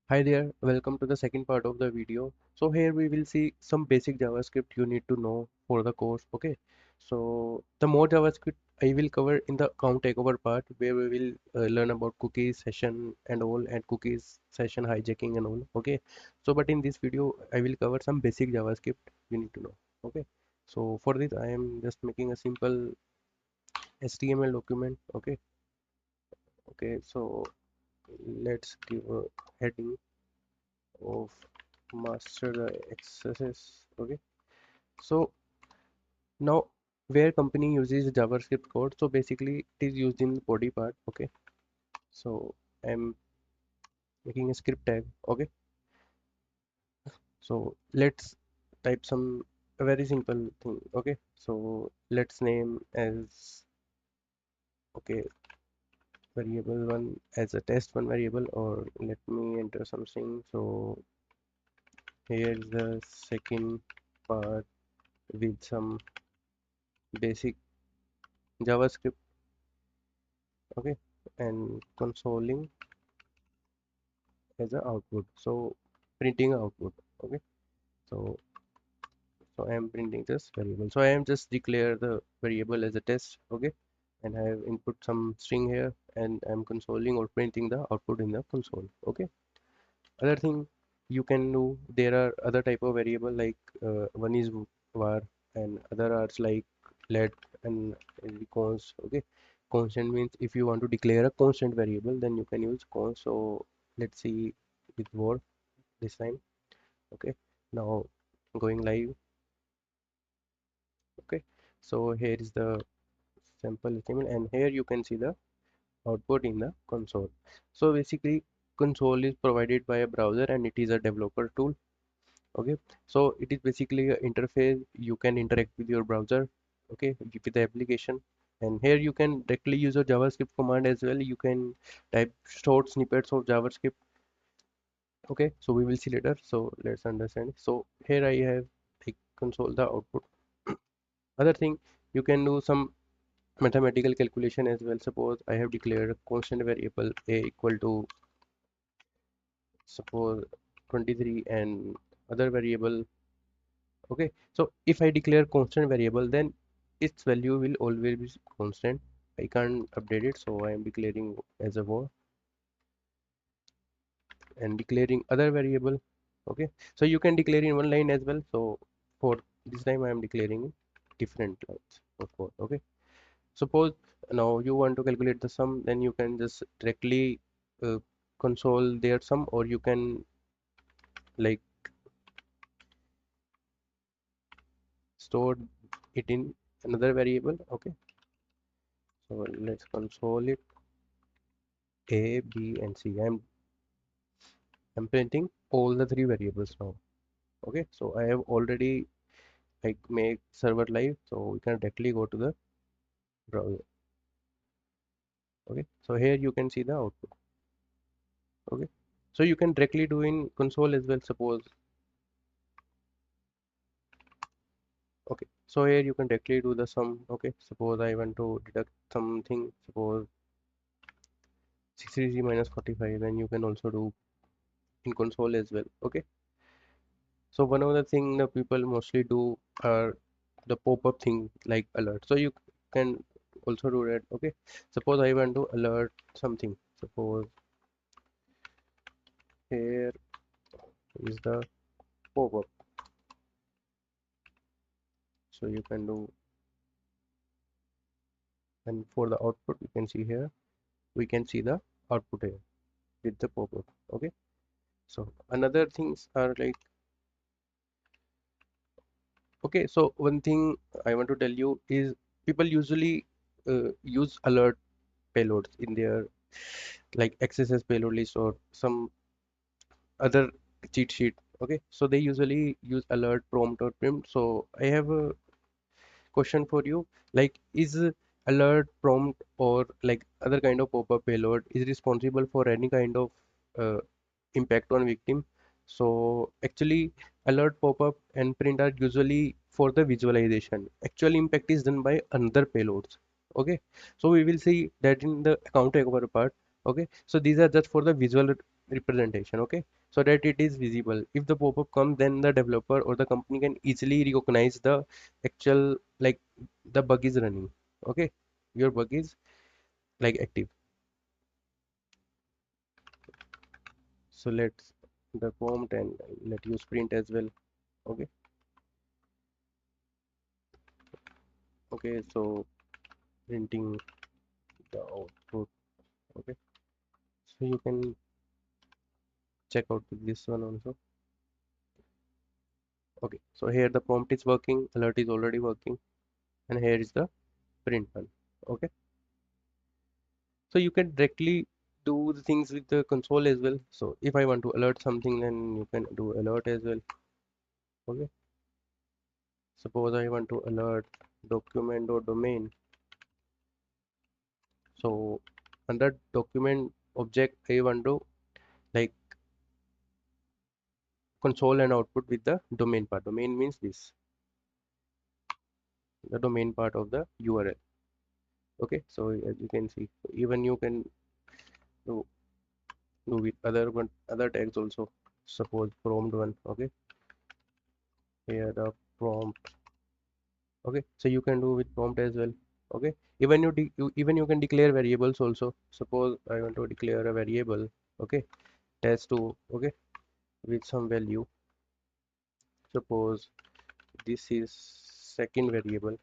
Hi there, welcome to the second part of the video. So here we will see some basic JavaScript you need to know for the course. Okay, so the more JavaScript I will cover in the account takeover part where we will learn about cookies, session and all, and cookies, session hijacking and all. Okay, so but in this video I will cover some basic JavaScript you need to know. Okay, so for this I am just making a simple HTML document. Okay, so let's give a heading of master the accesses. Okay, so now where company uses JavaScript code, so basically it is used in body part. Okay, so I'm making a script tag. Okay, so let's type some a very simple thing. Okay, so let's name as, okay, variable one as a test one variable, or let me enter something. So here's the second part with some basic JavaScript. Okay, and consoling as a output, so printing output. Okay, so I am printing this variable, so I am just declare the variable as a test. Okay, and I have input some string here, and I'm consoling or printing the output in the console. Okay, other thing you can do, there are other type of variable like one is var, and other are like let and const. Okay, constant means if you want to declare a constant variable, then you can use const. So let's see with var this time. Okay, now going live. Okay, so here is the sample HTML, and here you can see the output in the console. So basically console is provided by a browser, and it is a developer tool. Okay, so it is basically an interface you can interact with your browser. Okay, with the application, and here you can directly use a JavaScript command as well. You can type short snippets of JavaScript. Okay, so we will see later, so let's understand. So here I have like console the output. Other thing, you can do some mathematical calculation as well. Suppose I have declared a constant variable a equal to, suppose, 23, and other variable. Okay, so if I declare constant variable, then its value will always be constant. I can't update it, so I am declaring as a var and declaring other variable. Okay, so you can declare in one line as well. So for this time I am declaring different lines of code. Okay, suppose now you want to calculate the sum, then you can just directly uh, console their sum, or you can like store it in another variable. Okay, so let's console it a, b, and c. I'm printing all the three variables now. Okay, so I have already like make server live, so we can directly go to the browser. Okay, so here you can see the output. Okay, so you can directly do in console as well. Suppose, okay, so here you can directly do the sum. Okay, suppose I want to deduct something, suppose 63 minus 45, then you can also do in console as well. Okay, so one of the thing that people mostly do are the pop-up thing like alert, so you can also do that. Okay, suppose I want to alert something. Suppose here is the pop-up, so you can do, and for the output you can see here, we can see the output here with the pop-up. Okay, so another things are like, okay, so one thing I want to tell you is people usually use alert payloads in their like XSS payload list or some other cheat sheet. Okay, so they usually use alert, prompt, or prompt. So I have a question for you, like, is alert, prompt, or like other kind of pop-up payload is responsible for any kind of uh, impact on victim? So actually alert, pop-up, and print are usually for the visualization. Actual impact is done by another payloads. Okay, so we will see that in the account takeover part. Okay, so these are just for the visual representation, okay, so that it is visible. If the pop-up comes, then the developer or the company can easily recognize the actual, like, the bug is running, okay, your bug is like active. So let's the prompt and let use print as well, okay. Okay, so printing the output, okay, so you can check out with this one also. Okay, so here the prompt is working, alert is already working, and here is the print one, okay. So you can directly do the things with the console as well. So if I want to alert something, then you can do alert as well, okay. Suppose I want to alert document or domain. So under document object, I want to like console and output with the domain part. Domain means this, the domain part of the URL, okay. So as you can see, even you can do with other one, other tags also. Suppose prompt one, okay, here the prompt, okay, so you can do with prompt as well, okay. Even even you can declare variables also. Suppose I want to declare a variable, okay, test2, okay, with some value. Suppose this is second variable,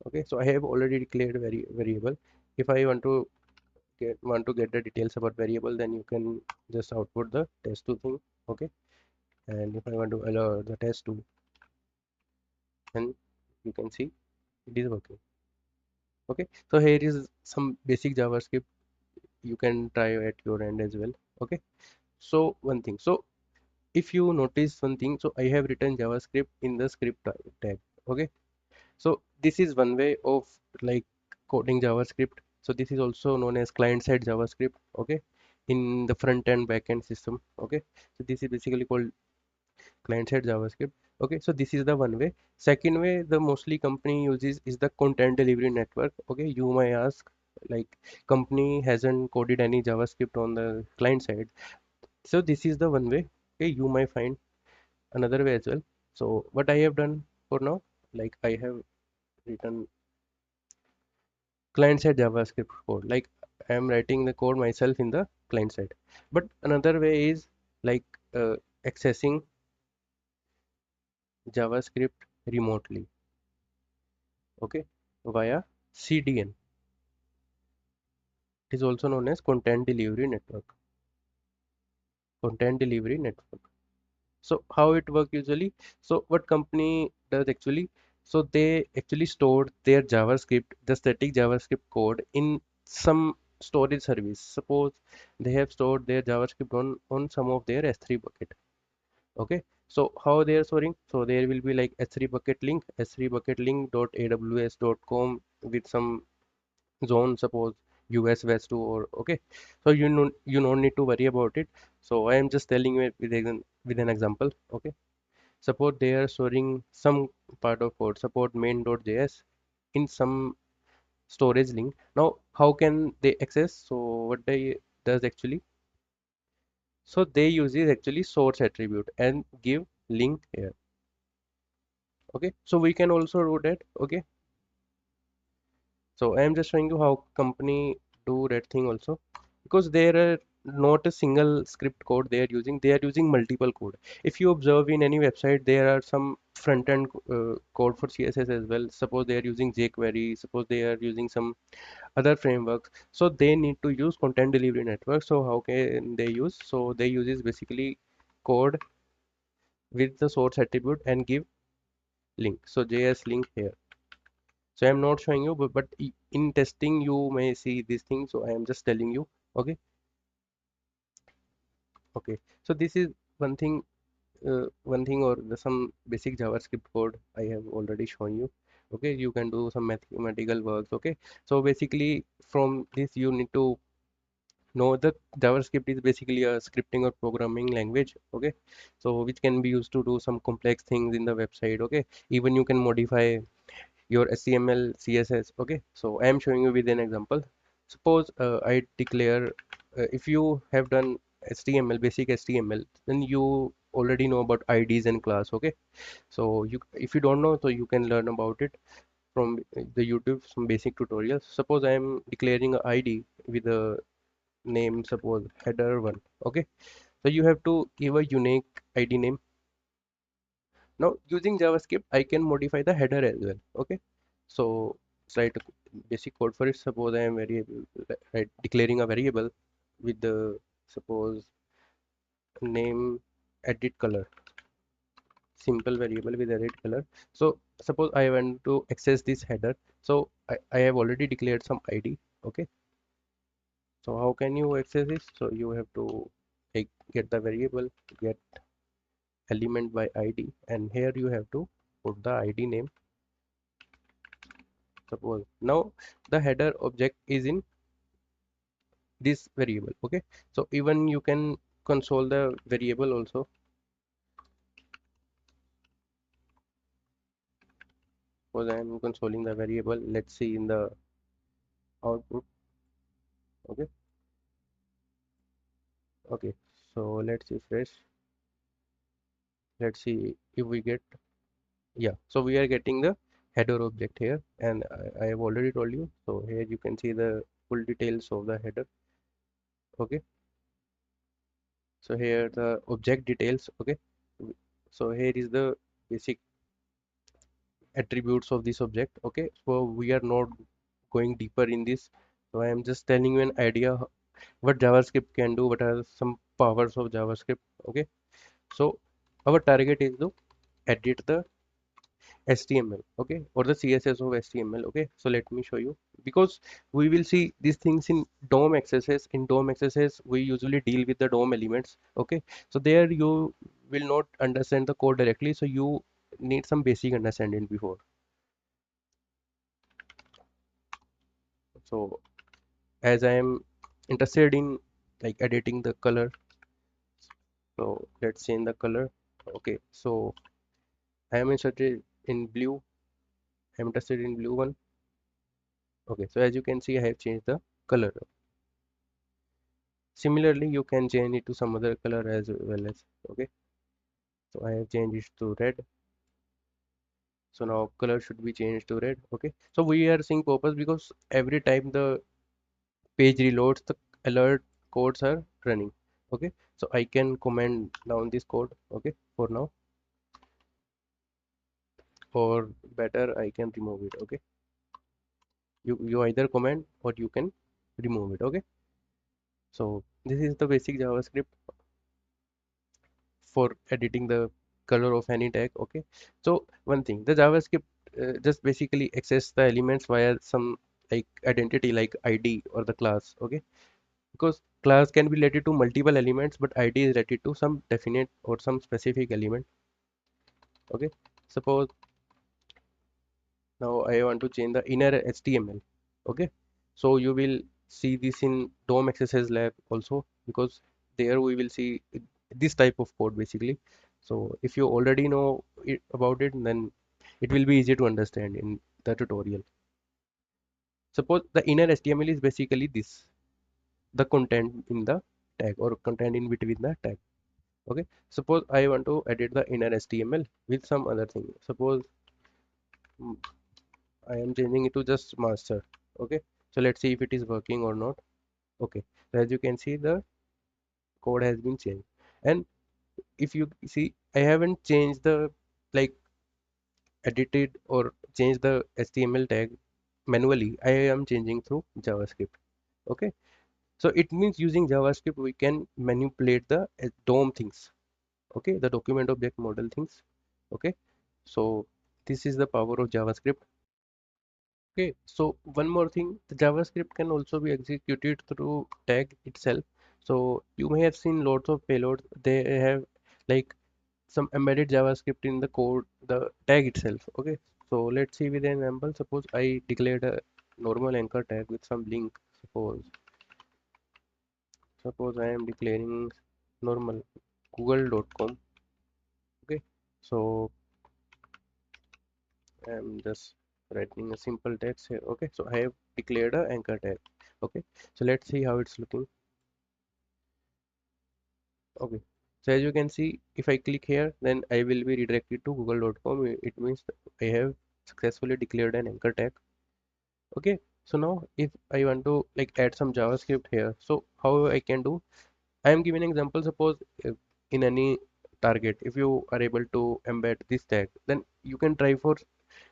okay. So I have already declared variable. If I want to get the details about variable, then you can just output the test2 thing, okay. And if I want to allow the test2, then you can see it is working, okay. So here is some basic JavaScript, you can try at your end as well, okay. So one thing, so if you notice one thing, so I have written JavaScript in the script tag, okay. So this is one way of like coding JavaScript. So this is also known as client side JavaScript, okay, in the front end back end system, okay. So this is basically called client side JavaScript, okay. So this is the one way. Second way the mostly company uses is the content delivery network, okay. You may ask, like, company hasn't coded any JavaScript on the client side, so this is the one way, okay. You might find another way as well. So what I have done for now, like, I have written client side JavaScript code, like I am writing the code myself in the client side. But another way is like accessing JavaScript remotely, okay, via CDN. It is also known as content delivery network. So how it work usually? So what company does actually? So they actually store their JavaScript, the static JavaScript code in some storage service. Suppose they have stored their JavaScript on some of their S3 bucket. Okay. So how they are storing? So there will be like S3 bucket link, S3 bucket link dot aws.com with some zone, suppose US West 2, or okay. So you don't need to worry about it. So I am just telling you with an example, okay. Suppose they are storing some part of code, support main.js in some storage link. Now how can they access? So what they does actually, so they uses actually source attribute and give link here, okay. So we can also do that, okay. So I am just showing you how company do that thing also, because there are not a single script code they are using. They are using multiple code. If you observe in any website, there are some front end code for CSS as well. Suppose they are using jQuery. Suppose they are using some other frameworks. So they need to use content delivery network. So how can they use? So they uses basically code with the source attribute and give link. So JS link here. So I'm not showing you, but in testing you may see this thing. So I am just telling you, okay. Okay, so this is one thing, or some basic JavaScript code I have already shown you, okay. You can do some mathematical works, okay. So basically from this you need to know that JavaScript is basically a scripting or programming language, okay. So which can be used to do some complex things in the website, okay. Even you can modify your HTML, CSS, okay. So I am showing you with an example. Suppose I declare if you have done HTML, basic HTML, then you already know about IDs and class. Okay, so you, if you don't know, so you can learn about it from the YouTube, some basic tutorials. Suppose I am declaring a ID with a name, suppose header one. Okay, so you have to give a unique ID name. Now using JavaScript, I can modify the header as well. Okay, so let's write a basic code for it. Suppose I am variable, right, declaring a variable with the, suppose, name edit color, simple variable with edit color. So suppose I want to access this header. So I have already declared some ID. Okay, so how can you access this? So you have to like get the variable, get element by ID, and here you have to put the ID name. Suppose now the header object is in this variable. Okay, so even you can console the variable also. Suppose I am consoling the variable. Let's see in the output. Okay, okay, so let's refresh. Let's see if we get, yeah, so we are getting the header object here, and I have already told you. So here you can see the full details of the header. Okay, so here the object details. Okay, so here is the basic attributes of this object. Okay, so we are not going deeper in this, so I am just telling you an idea what JavaScript can do, what are some powers of JavaScript. Okay, so our target is to edit the HTML, okay, or the CSS of HTML. Okay, so let me show you, because we will see these things in DOM accesses. In DOM accesses, we usually deal with the DOM elements. Okay, so there you will not understand the code directly, so you need some basic understanding before. So as I am interested in like editing the color, so let's change the color. Okay, so I am interested in blue. I'm interested in blue one. Okay, so as you can see, I have changed the color. Similarly, you can change it to some other color as well as. Okay, so I have changed it to red. So now color should be changed to red. Okay, so we are seeing purpose because every time the page reloads, the alert codes are running. Okay, so I can comment down this code. Okay, for now, or better, I can remove it. Okay, you either comment or you can remove it. Okay, so this is the basic JavaScript for editing the color of any tag. Okay, so one thing, the JavaScript just basically access the elements via some like identity like ID or the class. Okay, because class can be related to multiple elements, but ID is related to some definite or some specific element. Okay, suppose now I want to change the inner HTML. Okay, so you will see this in DOM XSS lab also, because there we will see this type of code basically. So if you already know about it, then it will be easy to understand in the tutorial. Suppose the inner HTML is basically this, the content in the tag or content in between the tag. Okay, suppose I want to edit the inner HTML with some other thing. Suppose mm, I am changing it to just master. Okay, so let's see if it is working or not. Okay, so as you can see, the code has been changed. And if you see, I haven't changed the like edited or changed the HTML tag manually. I am changing through JavaScript. Okay, so it means using JavaScript we can manipulate the DOM things. Okay, the document object model things. Okay, so this is the power of JavaScript. Okay, so one more thing, the JavaScript can also be executed through tag itself. So you may have seen lots of payloads. They have like some embedded JavaScript in the code, the tag itself. Okay, so let's see with an example. Suppose I declared a normal anchor tag with some link. Suppose I am declaring normal google.com. Okay, so I'm just writing a simple text here. Okay, so I have declared a anchor tag. Okay, so let's see how it's looking. Okay, so as you can see, if I click here, then I will be redirected to google.com. It means I have successfully declared an anchor tag. Okay, so now if I want to like add some JavaScript here, so how I can do? I am giving an example. Suppose if in any target, if you are able to embed this tag, then you can try for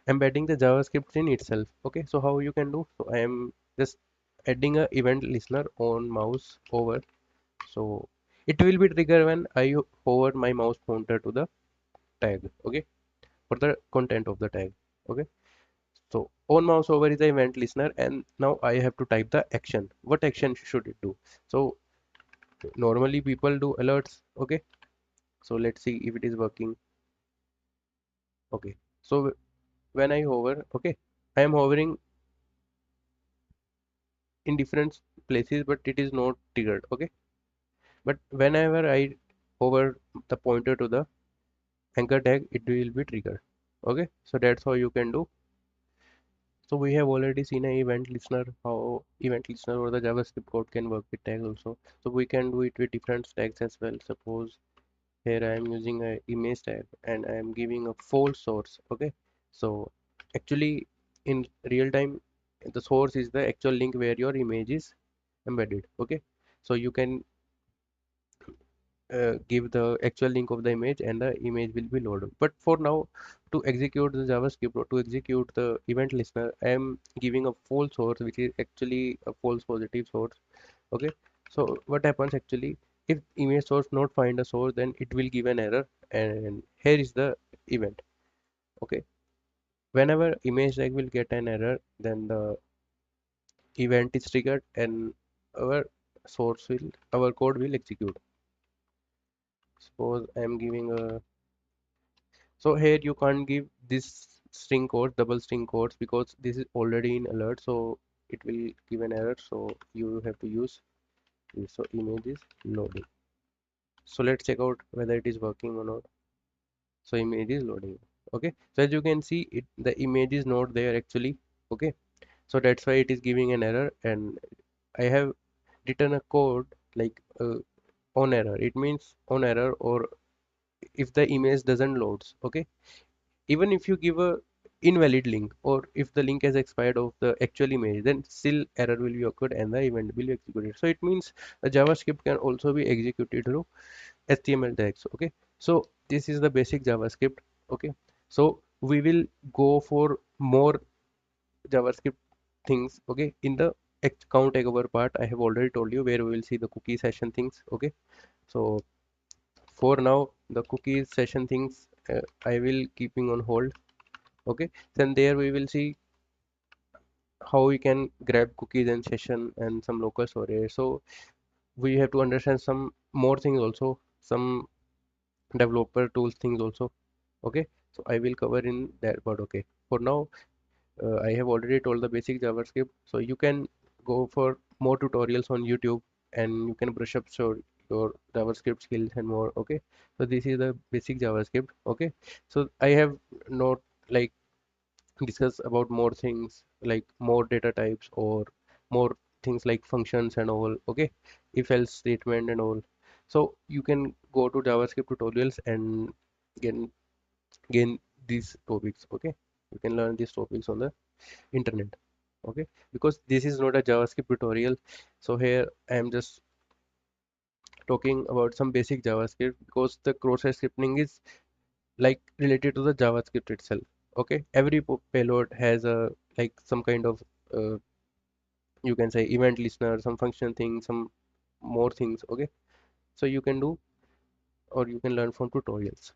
embedding the JavaScript in itself. Okay, so how you can do? So I am just adding a event listener on mouse over. So it will be trigger when I hover my mouse pointer to the tag. Okay, for the content of the tag. Okay, so on mouse over is the event listener, and now I have to type the action. What action should it do? So normally people do alerts. Okay, so let's see if it is working. Okay, so when I hover, okay, I am hovering in different places, but it is not triggered. Okay, but whenever I hover the pointer to the anchor tag, it will be triggered. Okay, so that's how you can do. So we have already seen a event listener, how event listener or the JavaScript code can work with tags also. So we can do it with different tags as well. Suppose here I am using a image tag and I am giving a false source. Okay, so actually in real time the source is the actual link where your image is embedded. Okay, so you can give the actual link of the image and the image will be loaded. But for now, to execute the JavaScript or to execute the event listener, I am giving a false source, which is actually a false positive source. Okay, so what happens actually, if image source not find a source, then it will give an error, and here is the event. Okay, whenever image tag will get an error, then the event is triggered and our our code will execute. Suppose I am giving a, so here you can't give this string code, double string codes, because this is already in alert, so it will give an error. So you have to use this. So image is loading. So let's check out whether it is working or not. So image is loading. Okay. So as you can see, the image is not there actually. Okay. So that's why it is giving an error, and I have written a code like on error. It means on error, or if the image doesn't loads. Okay, even if you give a invalid link, or if the link has expired of the actual image, then still error will be occurred and the event will be executed. So it means the JavaScript can also be executed through HTML tags. Okay, so this is the basic JavaScript. Okay, so we will go for more JavaScript things. Okay, in the account takeover part, I have already told you where we will see the cookie session things. Okay, so for now the cookie session things I will keeping on hold. Okay, then there we will see how we can grab cookies and session and some local storage. So we have to understand some more things also, some developer tools things also. Okay, so I will cover in that part. Okay, for now I have already told the basic JavaScript, so you can go for more tutorials on YouTube and you can brush up your JavaScript skills and more. Okay, so this is the basic JavaScript. Okay, so I have not like discuss about more things like more data types or more things like functions and all. Okay, if else statement and all. So you can go to JavaScript tutorials and gain gain these topics. Okay, you can learn these topics on the internet. Okay, because this is not a JavaScript tutorial, so here I am just talking about some basic JavaScript, because the cross-site scripting is like related to the JavaScript itself. Okay, every payload has a like some kind of uh, you can say event listener, some function thing, some more things. Okay, so you can do or you can learn from tutorials.